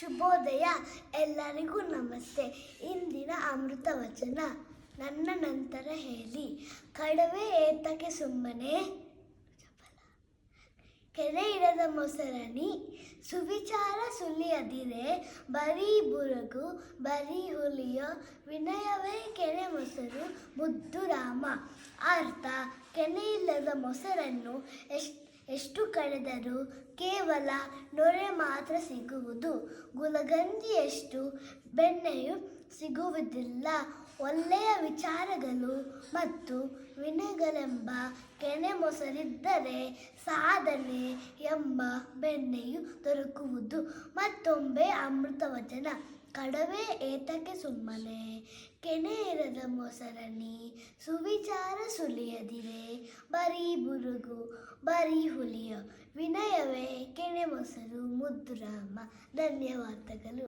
ಶುಭೋದಯ, ಎಲ್ಲರಿಗೂ ನಮಸ್ತೆ. ಇಂದಿನ ಅಮೃತ ವಚನ. ನನ್ನ ನಂತರ ಹೇಳಿ, ಕಡವೆ ಏತಕ್ಕೆ ಸುಮ್ಮನೆ, ಕೆರೆ ಇರದ ಮೊಸರನಿ, ಸುವಿಚಾರ ಸುಲಿಯದಿರೆ, ಬರೀ ಬುರುಗು ಬರೀ ಹುಲಿಯೋ, ವಿನಯವೇ ಕೆನೆ ಮೊಸರು ಮುದ್ದು ರಾಮ. ಅರ್ಥ: ಕೆನೆಯಿಲ್ಲದ ಮೊಸರನ್ನು ಎಷ್ಟು ಕಡೆದರೂ ಕೇವಲ ನೊರೆ ಮಾತ್ರ ಸಿಗುವುದು. ಗುಲಗಂಜಿಯಷ್ಟು ಬೆಣ್ಣೆಯು ಸಿಗುವುದಿಲ್ಲ. ಒಳ್ಳೆಯ ವಿಚಾರಗಳು ಮತ್ತು ವಿನಯಗಳೆಂಬ ಕೆನೆ ಮೊಸರಿದ್ದರೆ ಸಾಧನೆ ಎಂಬ ಬೆಣ್ಣೆಯು ದೊರಕುವುದು. ಮತ್ತೊಮ್ಮೆ ಅಮೃತ ವಚನ. ಕಡವೆ ಏತಕ್ಕೆ ಸುಮ್ಮನೆ, ಕೆನೆ ಇರದ ಮೊಸರನಿ, ಸುವಿಚಾರ ಸುಲಿಯದಿರೆ, ಬರೀ ಬುರುಗು ಬರೀ ಹುಲಿಯೋ, ವಿನಯವೇ ಕೆನೆ ಮೊಸರು ಮುದ್ದು ರಾಮ. ಧನ್ಯವಾದಗಳು.